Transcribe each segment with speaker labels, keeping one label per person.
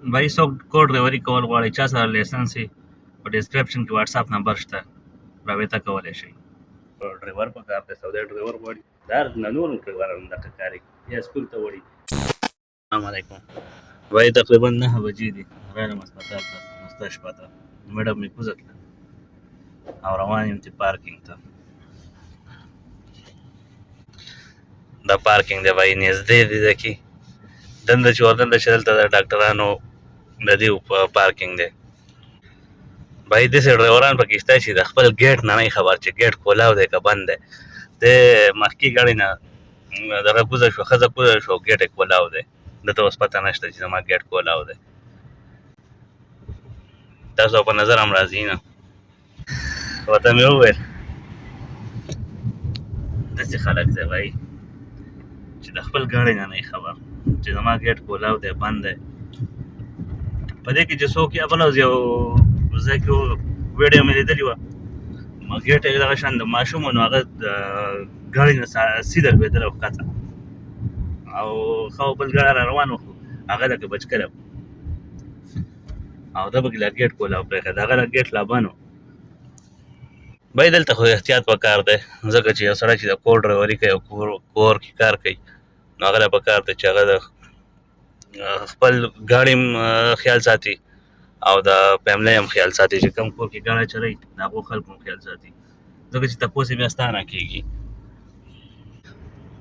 Speaker 1: भाई څوک کوډ ډرایوري کول غواړي چا سره لایسنس وي په ډسکرپشن کې واتس اپ نمبر شته رابطه کولی شئ ډرایور په کار دی سعودي ډرایور غواړي دا نور ډرایوران دغه کاري یا سکول ته وړي. السلام علیکم भाई तकरीबन 9 बजे دي راغلم هسپتال ته مستشفى ته میډم مې کوزه کړه او روان یم چې پارکینګ ته دا پارکینګ دی भाई نږدې دی دکې دنده چې وردنده چې دلته د ډاکټرانو د دې پارکینګ دی भाई داسې ډرایوران پکې شته چې د خپل ګیټ نه نه خبر چې ګیټ کولاو دی که بند دی د مخکې ګاډۍ نه دغه کوزه شو ښځه کوزه شو ګیټ یې کولاو دی دته اوس پته نشته چې زما ګیټ کولاو دی تاسو په نظر هم راځي نه ورته مې وویل داسې خلک دی भाई چې د خپل ګاډۍ نه نه خبر چې زما ګیټ کولاو دی بند دی په دې کې چې څوک یې بل یو ځای کې ویډیو مې لیدلې وه ګیټ یې دغه شان د ماشوم نو هغه ګاډۍ نه سیده لوېدلی و ښکته او ښه بل ګاډی را روان و هغه لکه بچ کړی او ده پکې لا ګیټ کولاو پرېښی د هغه لا ګیټ لا بند و भाई دلته خو احتیاط پکار دی ځکه چې یو سړی چې د کور ډرایوري کوي او کور کې کار کوي نو هغه له پکار دی چې هغه د خپل ګاډي خیال ساتي او د فیملی هم خیال ساتي چې کوم کور کې ګاډی چلوي د هغو خلکو هم خیال ساتي ځکه چې تپوس یې بیا ستا نه کېږي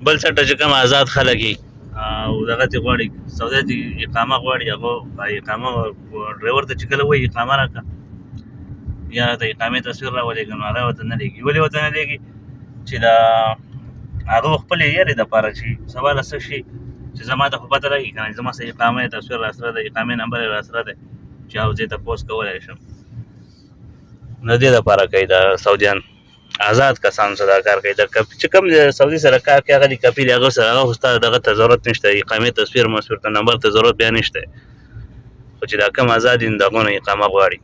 Speaker 1: بل څټه چې کوم آزاد خلک وي او دغه چې غواړي سعودي چې اقامه غواړي هغه اقامه ډرایور ته چې کله وایي اقامه راکړه یا د اقامې تصویر راولېږه نو هغه ورته نه لېږي ولې ورته نه لېږي چې د هغه خپلې یارې دپاره چې سبا له څه شي چې زما ته خو پته لګي که نه زما سره اقامې تصویر راسره دی اقامې نمبر یې راسره دی چې او زه یې تپوس کولی شم د دې دپاره کوي د سعودیان آزاد کسان سره دا کار کوي چې کوم سعودي سره کار کوي هغه د کفیل هغه سره هغه ستا دغه ته ضرورت نشته اقامې تصویر مسویر ته نمبر ته ضرورت بیا نشته خو چې دا کوم آزاد دي د هغو نه اقامه غواړي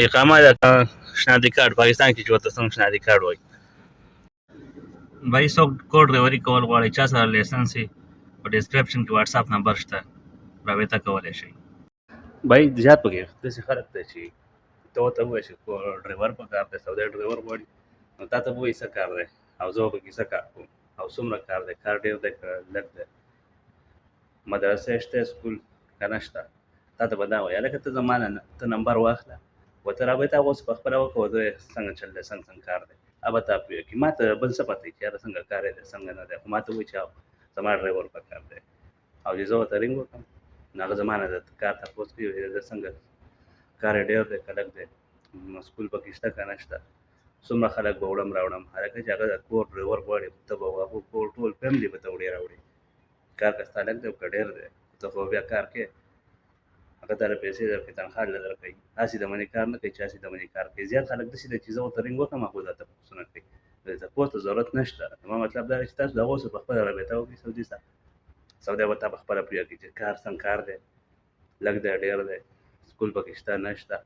Speaker 1: اقامه د شناختی کارت پاکستان کې چې ورته څنګه شناختی کارت وایي भाई څوک کوډ ډرایوري کول غواړي چا سره لایسنس وي په ډسکرپشن کې واتس اپ نمبر شته رابطه کولی شئ भाई زیات پکې داسې خلک دی چې ته ورته ووایې چې ډرایور په کار دی سعودي ډرایور غواړي نو تا ته به وایي څه کار دی او زه به پکې څه کار کوم او څومره کار دی کار ډېر دی که لږ دی مدرسه شته سکول که نه شته تا ته به دا وایي هلکه ته زما نه ته نمبر واخله ورته رابطه اوس په خپله وکړه ورته وایې څنګه چل دی څنګه کار دی هغه به تا پوهه کړي ما ته بل څه پته وي چې یاره څنګه کار دی څنګه نه دی خو ما ته وایي چې زما ډرایور په کار دی او چې زه ورته رینګ وکړم نو هغه زما نه د کار تپوس کوي زه څنګه کار یې ډېر دی که لږ دی سکول پکې شته که نه شته څومره خلک به وړم راوړم هلکه چې هغه د کور ډرایور غواړي ته به هغو کور ټول فیملي به ته وړې راوړې کار که ستا لږ دی که ډېر دی ته خو بیا کار کوې هغه تعالی پیسې درکوي تنخوا له درکوي هسې د منې کار نه کوي چې هسې د منې کار کوي زیات خلک داسې دی چې زه ورته رینګ وکړم هغوی دا تپوسونه کوي تپوس ته ضرورت نشته زما مطلب دا دی چې تاسو د هغو سره په خپله رابطه وکړئ سعودي سره سعودي به تا په خپله پوهه کړي چې کار څنګه کار دی لږ دی ډېر دی سکول پکې شته نه شته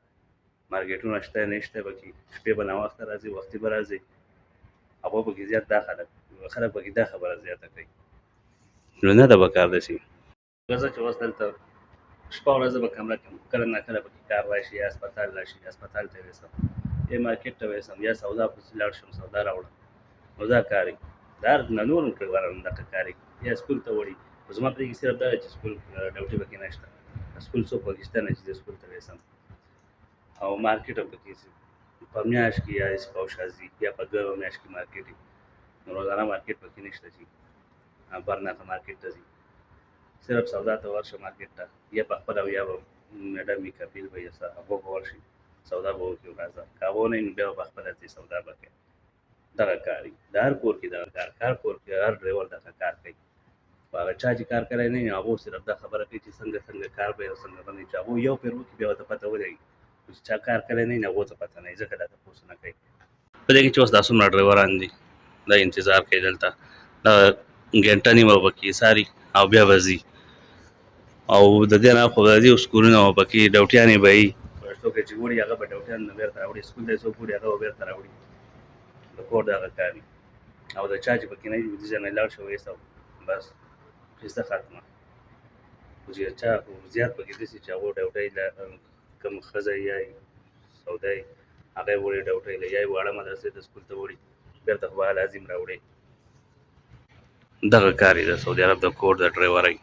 Speaker 1: مارکیټونه شته نشته پکې شپې به ناوخته راځي وختي به راځي هغو پکې زیات دا خلک پکې دا خبره زیاته کوي نو نه ده به کار داسې زه چې اوس دلته شپه ورځ به کمره کې کله نه کله پکې کار راشي یا هسپتال راشي هسپتال ته یوسم یا مارکیټ ته یوسم یا سودا پسې لاړ شم سودا راوړم نو دا کاري دا نور ډرایوران دغه کاري یا سکول ته وړي خو زما پرې کې صرف دا دی چې سکول ډیوټي پکې نشته سکول څوک پکې شته نه چې زه سکول ته یوسم او مارکیټ هم پکې په میاشت کې یا اسپاوشازي یا په دوه میاشت کې مارکیټ نو روزانه مارکیټ پکې نشته چې برنه ته مارکیټ ته ځي صرف سودا ته ورشه مارکیټ ته یا په خپله یا به میډم وي کفیل به یا څه هغو به ورشي سودا به وکړي راځه که هغو نه وي نو بیا به په خپله ځي سودا به کوي دغه کار وي د هر کور کې دغه کار هر کور کې هر ډرایور دغه کار کوي خو هغه چا چې کار کړی نه وي هغو صرف دا خبره کوي چې څنګه کار به او څنګه به نه چې هغو یو پیر وکړي بیا ورته پته ولګي چې چا کار کړی نه وي هغو ته پته نه وي ځکه دا تپوسونه کوي په دې کې چې اوس دا څومره ډرایوران دي دا انتظار کوي دلته دا ګنټه نیمه به پکې ساري او بیا به ځي او د دې نه خو د دې سکولونه به پکې ډوټیانې به وي څوک چې وړي هغه به ډوټیان نه بېرته راوړي سکول ته څوک وړي هغه به بېرته راوړي د کور دغه کار وي او د چا چې پکې نه وي دې ځای نه لاړ شي وایسته بس قصه ختمه خو چې چا زیات پکې داسې چې هغو ډوټۍ کوم ښځه یا سودا یې هغه یې وړې ډوټۍ له یا یې واړه مدرسې ته سکول ته وړي بېرته خو به لازم راوړي. دغه کار یې د سعودي عرب د کور د ډرایورۍ